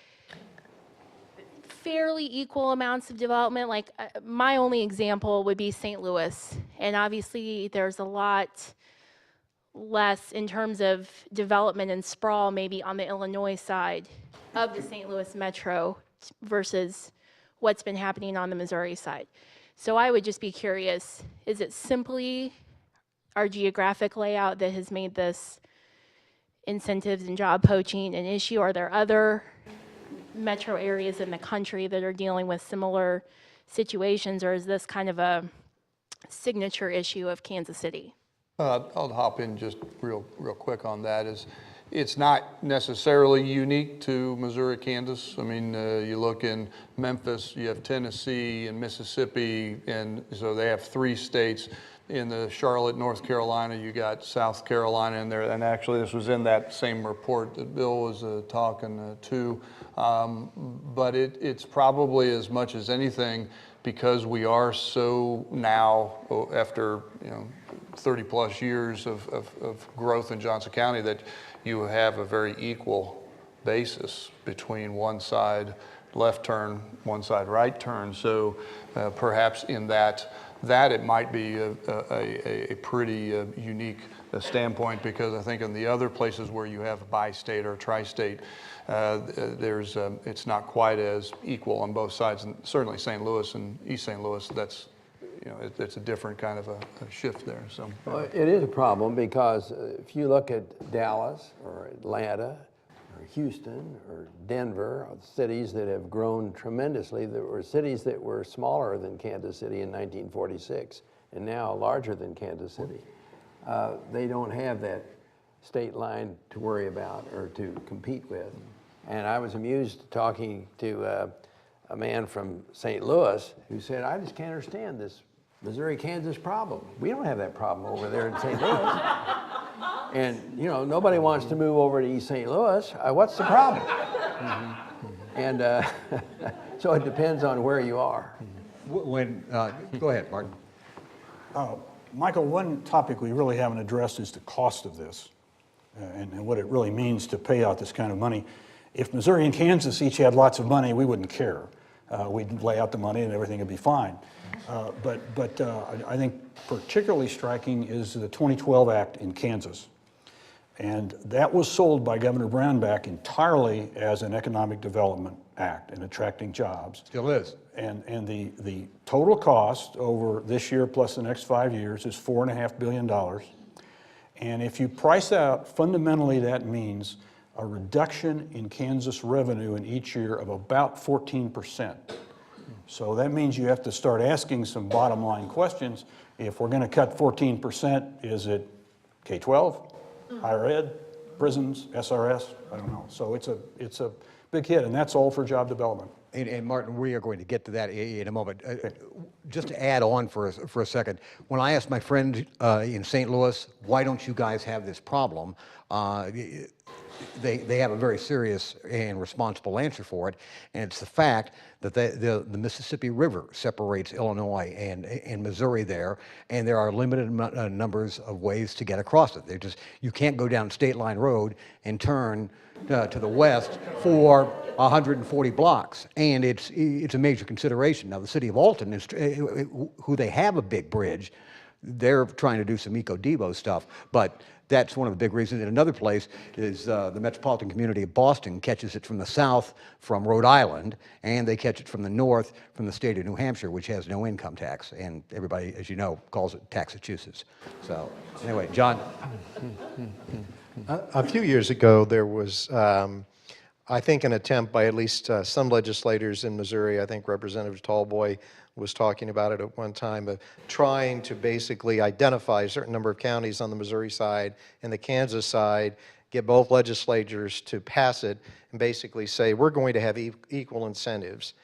fairly equal amounts of development? Like my only example would be St. Louis, and obviously there's a lot less in terms of development and sprawl maybe on the Illinois side of the St. Louis metro versus what's been happening on the Missouri side. So I would just be curious, is it simply our geographic layout that has made this incentives and job poaching an issue? Are there other metro areas in the country that are dealing with similar situations, or is this kind of a signature issue of Kansas City? I'll hop in just real quick on that. It's not necessarily unique to Missouri, Kansas. I mean, you look in Memphis, you have Tennessee and Mississippi, and so they have 3 states. In the Charlotte, North Carolina, you got South Carolina in there, and actually this was in that same report that Bill was talking to. But it's probably as much as anything because we are so now, after 30 plus years of growth in Johnson County, that you have a very equal basis between one side left turn, one side right turn. So perhaps in that it might be a pretty unique standpoint, because I think in the other places where you have bi-state or tri-state, it's not quite as equal on both sides. And certainly St. Louis and East St. Louis, that's it's a different kind of a shift there. So well, it is a problem because if you look at Dallas or Atlanta or Houston or Denver, cities that have grown tremendously, there were cities that were smaller than Kansas City in 1946 and now larger than Kansas City. They don't have that state line to worry about or to compete with. And I was amused talking to a man from St. Louis who said, I just can't understand this Missouri-Kansas problem. We don't have that problem over there in St. Louis. And, nobody wants to move over to East St. Louis. What's the problem? And so it depends on where you are. Go ahead, Martin. Michael, one topic we really haven't addressed is the cost of this and what it really means to pay out this kind of money. If Missouri and Kansas each had lots of money, we wouldn't care. We'd lay out the money and everything would be fine. But I think particularly striking is the 2012 Act in Kansas. And that was sold by Governor Brownback entirely as an economic development act and attracting jobs. Still is. And the total cost over this year plus the next 5 years is $4.5 billion. And if you price out, fundamentally that means a reduction in Kansas revenue in each year of about 14%. So that means you have to start asking some bottom line questions. If we're going to cut 14%, is it K-12, higher ed, prisons, SRS? I don't know. So it's a big hit, and that's all for job development. And Martin, we are going to get to that in a moment. Just to add on for a second, when I asked my friend in St. Louis, why don't you guys have this problem? They have a very serious and responsible answer for it, and it's the fact that the Mississippi River separates Illinois and Missouri there, and there are limited numbers of ways to get across it. You can't go down State Line Road and turn to the west for 140 blocks, and it's a major consideration. Now, the city of Alton, who they have a big bridge, they're trying to do some eco-devo stuff, but that's one of the big reasons. And another place is the metropolitan community of Boston catches it from the south from Rhode Island, and they catch it from the north from the state of New Hampshire, which has no income tax, and everybody, as you know, calls it Taxachusetts. So anyway, John. A few years ago, there was, I think, an attempt by at least some legislators in Missouri, I think Representative Tallboy was talking about it at one time, of trying to basically identify a certain number of counties on the Missouri side and the Kansas side, get both legislatures to pass it, and basically say, we're going to have equal incentives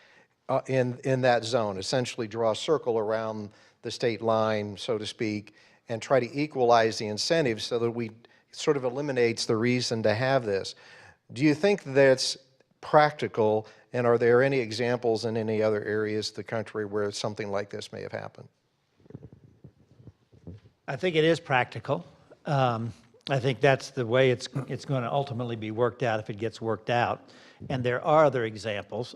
in that zone, essentially draw a circle around the state line, so to speak, and try to equalize the incentives so that we sort of eliminates the reason to have this. Do you think that's practical, and are there any examples in any other areas of the country where something like this may have happened? I think it is practical. I think that's the way it's going to ultimately be worked out if it gets worked out. And there are other examples.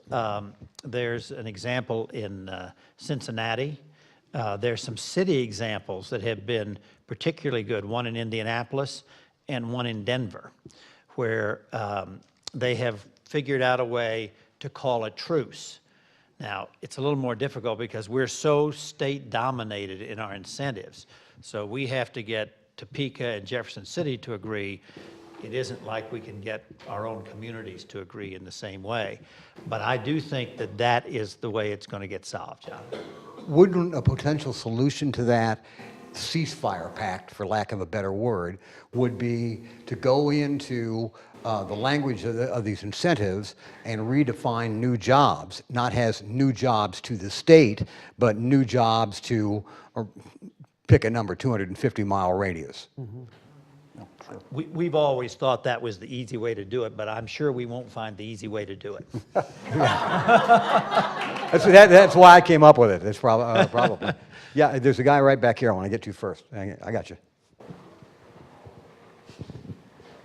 There's an example in Cincinnati. There's some city examples that have been particularly good, one in Indianapolis and one in Denver, where they have figured out a way to call a truce. Now, it's a little more difficult because we're so state-dominated in our incentives. So we have to get Topeka and Jefferson City to agree. It isn't like we can get our own communities to agree in the same way. But I do think that that is the way it's going to get solved, John. Wouldn't a potential solution to that ceasefire pact, for lack of a better word, would be to go into the language of these incentives and redefine new jobs, not as new jobs to the state, but new jobs to, or pick a number, 250-mile radius. Mm-hmm. We've always thought that was the easy way to do it, but I'm sure we won't find the easy way to do it. That's why I came up with it. That's probably. Yeah, there's a guy right back here I want to get to first. I got you.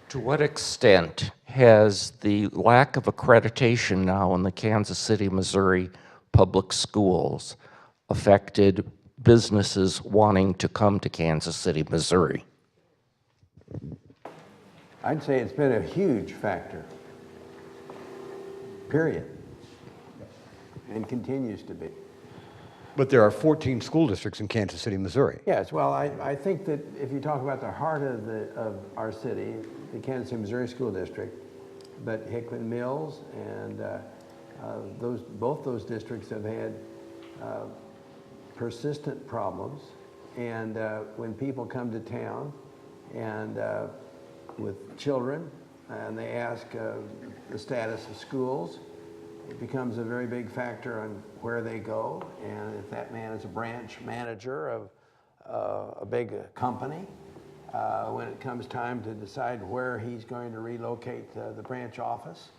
To what extent has the lack of accreditation now in the Kansas City, Missouri public schools affected businesses wanting to come to Kansas City, Missouri? I'd say it's been a huge factor, period, and continues to be. But there are 14 school districts in Kansas City, Missouri. Yes, well, I think that if you talk about the heart of our city, the Kansas City, Missouri School District, but Hickman Mills and both those districts have had persistent problems. And when people come to town and with children and they ask the status of schools, it becomes a very big factor on where they go. And if that man is a branch manager of a big company, when it comes time to decide where he's going to relocate the branch office,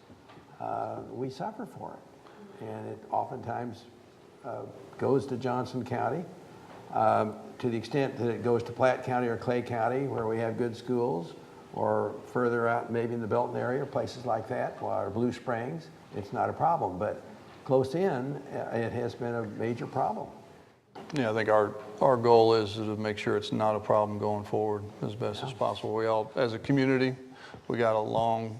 we suffer for it. And it oftentimes goes to Johnson County. To the extent that it goes to Platte County or Clay County, where we have good schools, or further out maybe in the Belton area, places like that, or Blue Springs, it's not a problem. But close in, it has been a major problem. Yeah, I think our goal is to make sure it's not a problem going forward as best as possible. We all, as a community, we got a long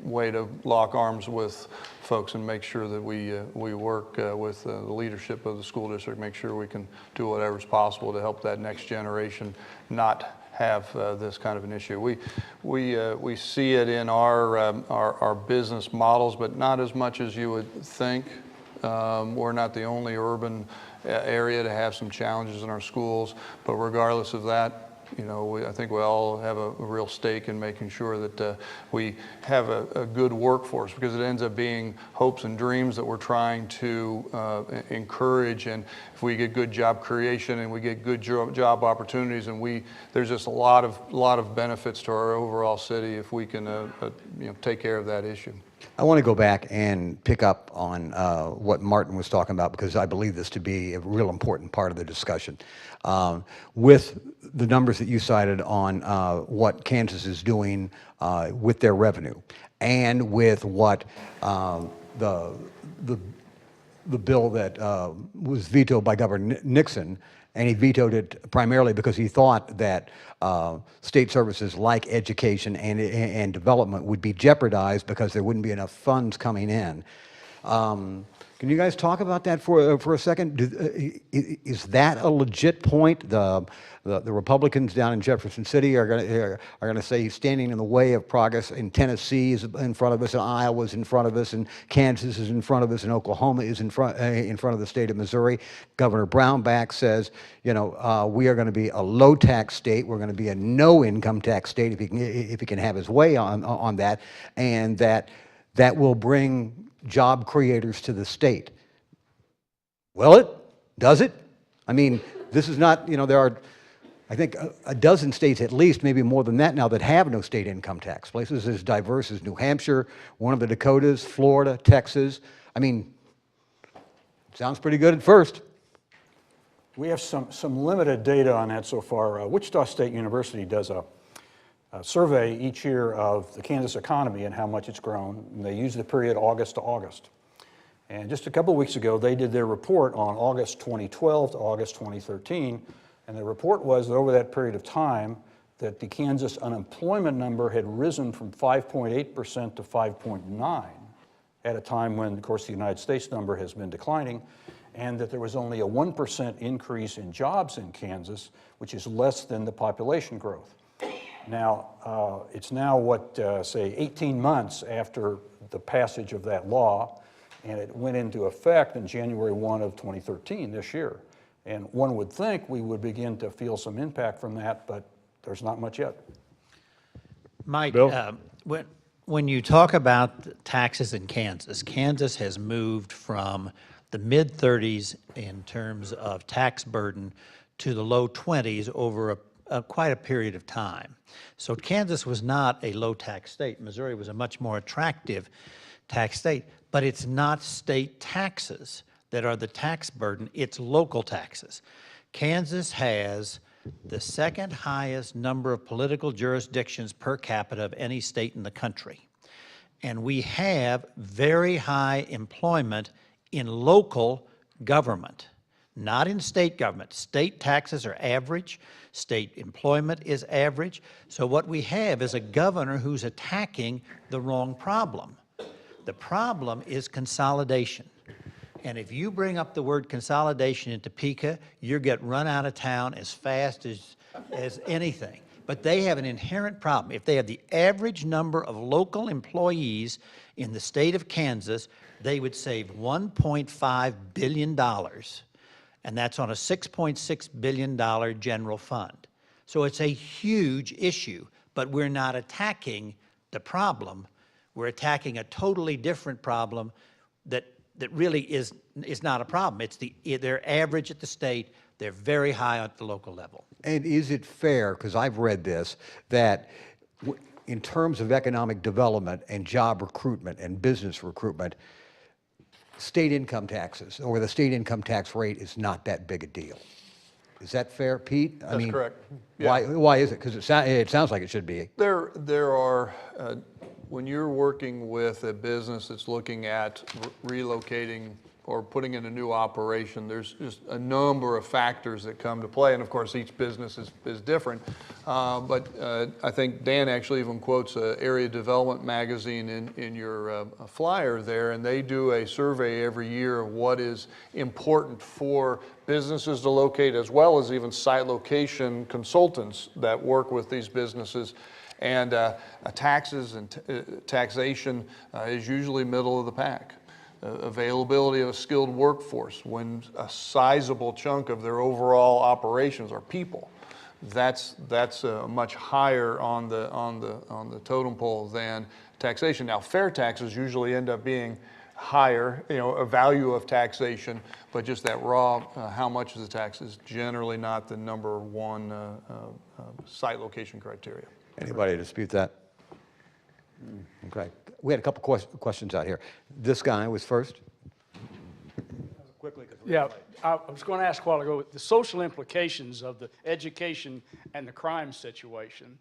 way to lock arms with folks and make sure that we work with the leadership of the school district, make sure we can do whatever's possible to help that next generation not have this kind of an issue. We see it in our business models, but not as much as you would think. We're not the only urban area to have some challenges in our schools, but regardless of that, You know, I think we all have a real stake in making sure that we have a good workforce, because it ends up being hopes and dreams that we're trying to encourage. And if we get good job creation and we get good job opportunities, and there's just a lot of benefits to our overall city if we can you know, take care of that issue. I want to go back and pick up on what Martin was talking about, because I believe this to be a real important part of the discussion. With the numbers that you cited on what Kansas is doing with their revenue, and with what the bill that was vetoed by Governor Nixon, and he vetoed it primarily because he thought that state services like education and development would be jeopardized because there wouldn't be enough funds coming in. Can you guys talk about that for a second? Is that a legit point? The Republicans down in Jefferson City are going to say he's standing in the way of progress, and Tennessee is in front of us, and Iowa's in front of us, and Kansas is in front of us, and Oklahoma is in front of the state of Missouri. Governor Brownback says, you know, we are going to be a low-tax state. We're going to be a no-income tax state if he can have his way on that, and that will bring job creators to the state. Will does it? I mean, this is not, you know, there are, I think, a dozen states at least, maybe more than that now, that have no state income tax. Places as diverse as New Hampshire, one of the Dakotas, Florida, Texas. I mean, sounds pretty good at first. We have some limited data on that so far. Wichita State University does a survey each year of the Kansas economy and how much it's grown, and they use the period August to August. And just a couple of weeks ago, they did their report on August 2012 to August 2013, and the report was that over that period of time, that the Kansas unemployment number had risen from 5.8% to 5.9% at a time when, of course, the United States number has been declining, and that there was only a 1% increase in jobs in Kansas, which is less than the population growth. Now, it's now, say 18 months after the passage of that law, and it went into effect in January 1 of 2013, this year. And one would think we would begin to feel some impact from that, but there's not much yet. Mike, Bill? when you talk about taxes in Kansas, Kansas has moved from the mid-30s in terms of tax burden to the low 20s over quite a period of time. So Kansas was not a low-tax state. Missouri was a much more attractive tax state, but it's not state taxes that are the tax burden, it's local taxes. Kansas has the second highest number of political jurisdictions per capita of any state in the country. And we have very high employment in local government, not in state government. State taxes are average, state employment is average. So what we have is a governor who's attacking the wrong problem. The problem is consolidation. And if you bring up the word consolidation in Topeka, you get run out of town as fast as anything. But they have an inherent problem. If they have the average number of local employees in the state of Kansas, they would save $1.5 billion. And that's on a $6.6 billion general fund. So it's a huge issue, but we're not attacking the problem. We're attacking a totally different problem that really is not a problem. They're average at the state, they're very high at the local level. And is it fair, because I've read this, that in terms of economic development and job recruitment and business recruitment, state income taxes, or the state income tax rate, is not that big a deal? Is that fair, Pete? That's correct. Yeah. Why is it? Because it sounds like it should be. There are, when you're working with a business that's looking at relocating or putting in a new operation, there's just a number of factors that come to play. And of course, each business is different. But I think Dan actually even quotes Area Development Magazine in your flyer there, and they do a survey every year of what is important for businesses to locate, as well as even site location consultants that work with these businesses. And taxes and taxation is usually middle of the pack. Availability of a skilled workforce, when a sizable chunk of their overall operations are people. that's much higher on the totem pole than taxation. Now, fair taxes usually end up being higher, a value of taxation, but just that raw, how much is the tax is generally not the number one site location criteria. Anybody dispute that? Okay. We had a couple questions out here. This guy was first. Yeah, I was going to ask a while ago, the social implications of the education and the crime situation,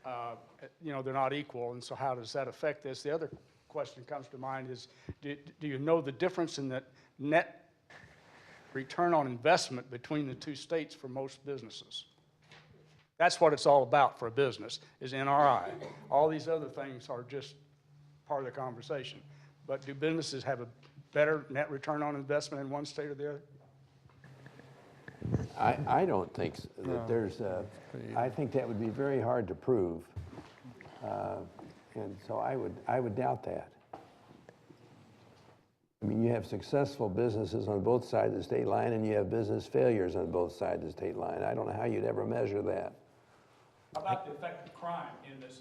they're not equal, and so how does that affect this? The other question comes to mind is, do you know the difference in the net return on investment between the two states for most businesses? That's what it's all about for a business, is NRI. All these other things are just part of the conversation. But do businesses have a better net return on investment in one state or the other? I don't think that there's I think that would be very hard to prove. And so I would doubt that. I mean, you have successful businesses on both sides of the state line, and you have business failures on both sides of the state line. I don't know how you'd ever measure that. How about the effect of crime in this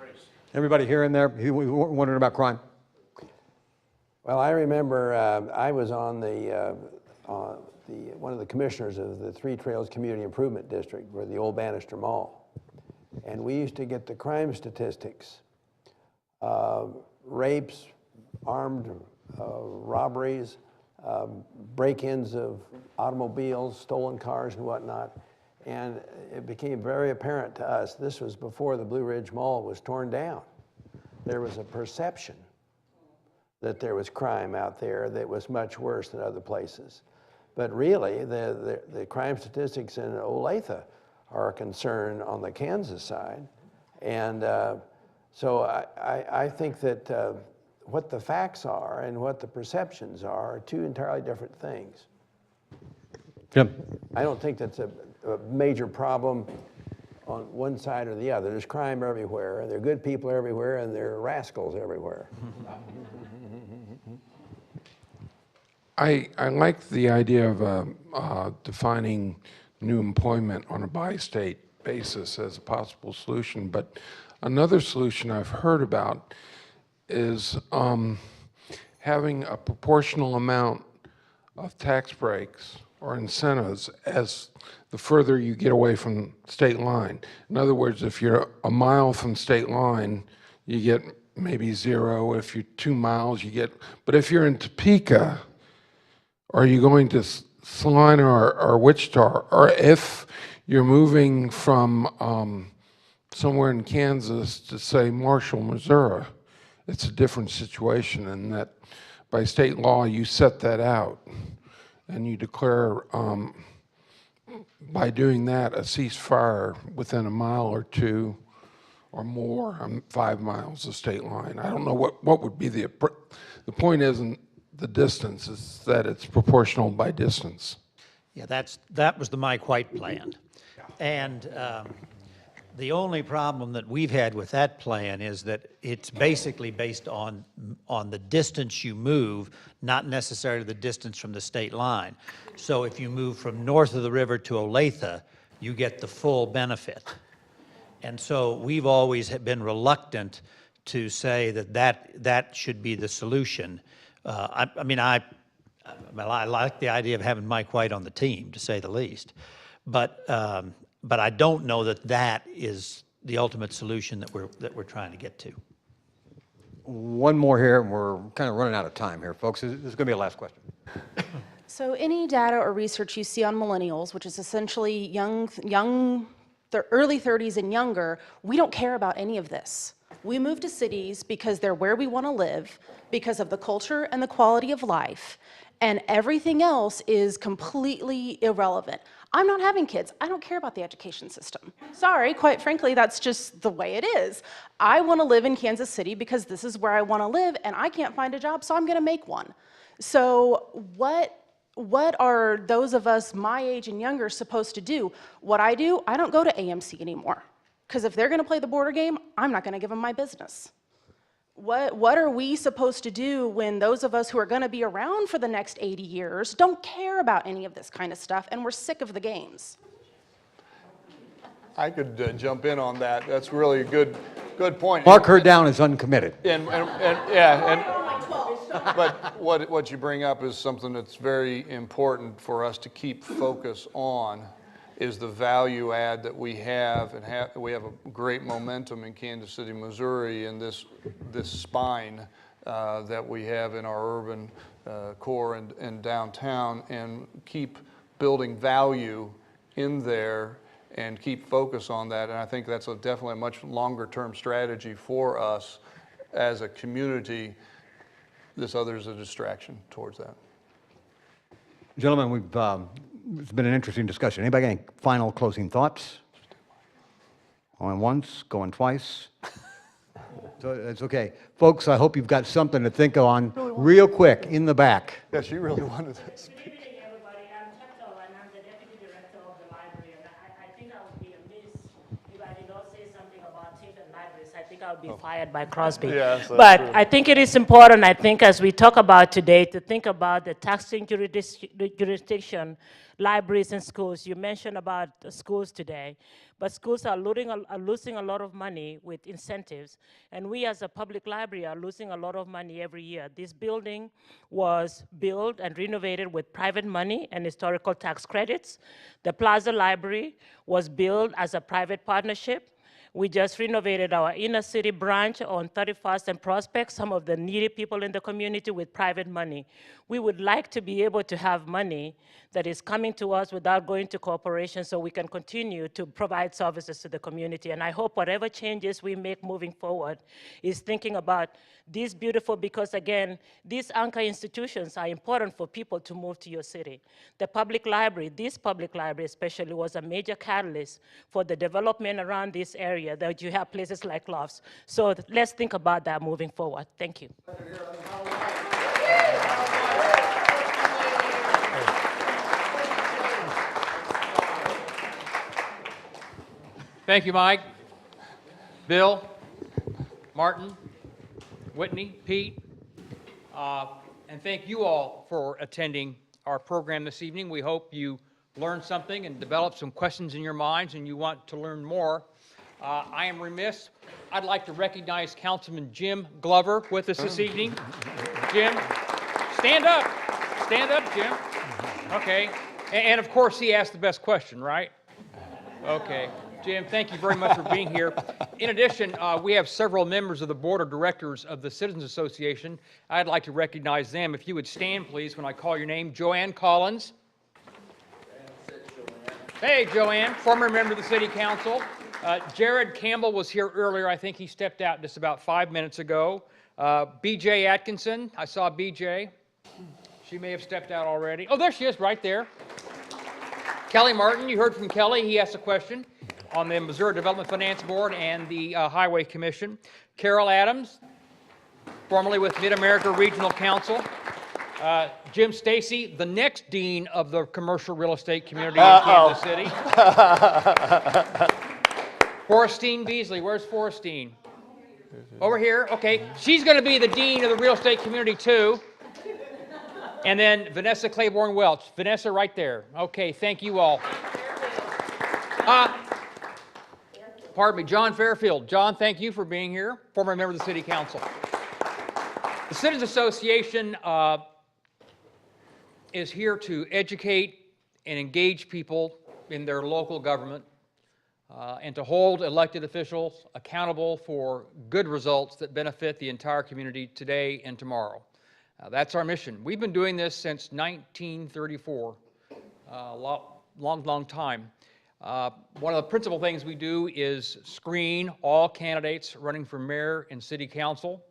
race? Everybody here and there, you wondering about crime? Well, I remember I was on one of the commissioners of the Three Trails Community Improvement District, for the old Bannister Mall. And we used to get the crime statistics, rapes, armed robberies, break-ins of automobiles, stolen cars and whatnot. And it became very apparent to us, this was before the Blue Ridge Mall was torn down. There was a perception that there was crime out there that was much worse than other places. But really, the crime statistics in Olathe are a concern on the Kansas side. And so I think that what the facts are and what the perceptions are two entirely different things. Jim? I don't think that's a major problem on one side or the other. There's crime everywhere, and there are good people everywhere, and there are rascals everywhere. I like the idea of defining new employment on a bi-state basis as a possible solution, but another solution I've heard about is having a proportional amount of tax breaks or incentives as the further you get away from state line. In other words, if you're a mile from state line, you get maybe 0. If you're 2 miles, you get, but if you're in Topeka, or you're going to Salina or Wichita, or if you're moving from somewhere in Kansas to, say, Marshall, Missouri, it's a different situation in that by state law you set that out and you declare by doing that a ceasefire within a mile or 2 or more, 5 miles of state line. I don't know what would be the point isn't the distance, is that it's proportional by distance. Yeah, that was the Mike White plan. And the only problem that we've had with that plan is that it's basically based on the distance you move, not necessarily the distance from the state line. So if you move from north of the river to Olathe, you get the full benefit. And so we've always been reluctant to say that should be the solution. I like the idea of having Mike White on the team, to say the least. But I don't know that is the ultimate solution that we're trying to get to. One more here, and we're kind of running out of time here, folks. This is going to be a last question. So any data or research you see on millennials, which is essentially the early 30s and younger, we don't care about any of this. We move to cities because they're where we want to live, because of the culture and the quality of life, and everything else is completely irrelevant. I'm not having kids. I don't care about the education system. Sorry, quite frankly, that's just the way it is. I want to live in Kansas City because this is where I want to live, and I can't find a job, so I'm going to make one. So what are those of us my age and younger supposed to do? What I do, I don't go to AMC anymore. Because if they're going to play the border game, I'm not going to give them my business. What are we supposed to do when those of us who are going to be around for the next 80 years don't care about any of this kind of stuff and we're sick of the games? I could jump in on that. That's really a good point. Mark her down as uncommitted. But what you bring up is something that's very important for us to keep focus on, is the value add that we have, and we have a great momentum in Kansas City, Missouri, and this spine that we have in our urban core and downtown, and keep building value in there and keep focus on that. And I think that's definitely a much longer term strategy for us as a community. This other is a distraction towards that. Gentlemen, it's been an interesting discussion. Anybody got any final closing thoughts? Going once, going twice? So it's okay. Folks, I hope you've got something to think on real quick in the back. Yeah, she really wanted to speak. Good evening, everybody. I'm Micheal, and I'm the Deputy Director of the library. And I think I would be amiss if I did not say something about TIF and libraries. I think I would be fired by Crosby. Yes, that's but true. I think it is important, I think, as we talk about today, to think about the taxing jurisdiction, libraries and schools. You mentioned about the schools today, but schools are losing a lot of money with incentives, and we as a public library are losing a lot of money every year. This building was built and renovated with private money and historical tax credits. The Plaza Library was built as a private partnership. We just renovated our inner city branch on 31st and Prospect, some of the needy people in the community with private money. We would like to be able to have money that is coming to us without going to corporations, so we can continue to provide services to the community. And I hope whatever changes we make moving forward is thinking about these beautiful, because again, these anchor institutions are important for people to move to your city. The public library, this public library especially, was a major catalyst for the development around this area, that you have places like Lofts. So let's think about that moving forward. Thank you. Thank you, Mike, Bill, Martin, Whitney, Pete, and thank you all for attending our program this evening. We hope you learned something and developed some questions in your minds and you want to learn more. I am remiss. I'd like to recognize Councilman Jim Glover with us this evening. Jim, stand up. Stand up, Jim. Okay. And of course, he asked the best question, right? Okay. Jim, thank you very much for being here. In addition, we have several members of the Board of Directors of the Citizens Association. I'd like to recognize them. If you would stand, please, when I call your name. Joanne Collins. Hey, Joanne, former member of the City Council. Jared Campbell was here earlier. I think he stepped out just about 5 minutes ago. BJ Atkinson. I saw BJ. She may have stepped out already. Oh, there she is, right there. Kelly Martin, you heard from Kelly. He asked a question on the Missouri Development Finance Board and the Highway Commission. Carol Adams, formerly with Mid-America Regional Council. Jim Stacy, the next dean of the commercial real estate community in Kansas City. Forrestine Beasley, where's Forrestine? Over here, okay. She's going to be the dean of the real estate community too. And then Vanessa Claiborne Welch. Vanessa right there. Okay, thank you all. Pardon me, John Fairfield. John, thank you for being here, former member of the City Council. The Citizens Association is here to educate and engage people in their local government and to hold elected officials accountable for good results that benefit the entire community today and tomorrow. That's our mission. We've been doing this since 1934, long time. One of the principal things we do is screen all candidates running for mayor and city council.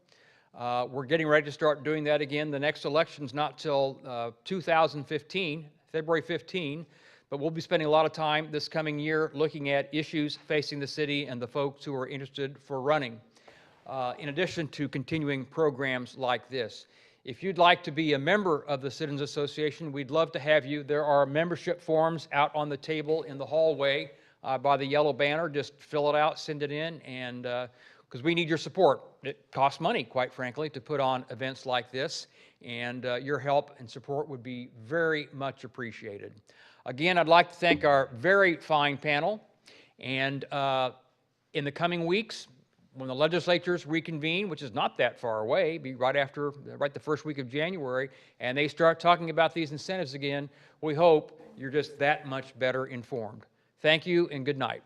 We're getting ready to start doing that again. The next election's not till 2015, February 15, but we'll be spending a lot of time this coming year looking at issues facing the city and the folks who are interested for running, in addition to continuing programs like this. If you'd like to be a member of the Citizens Association, we'd love to have you. There are membership forms out on the table in the hallway by the yellow banner. Just fill it out, send it in, and because we need your support. It costs money, quite frankly, to put on events like this, and your help and support would be very much appreciated. Again, I'd like to thank our very fine panel, And in the coming weeks, when the legislatures reconvene, which is not that far away, be right the first week of January, and they start talking about these incentives again, we hope you're just that much better informed. Thank you and good night.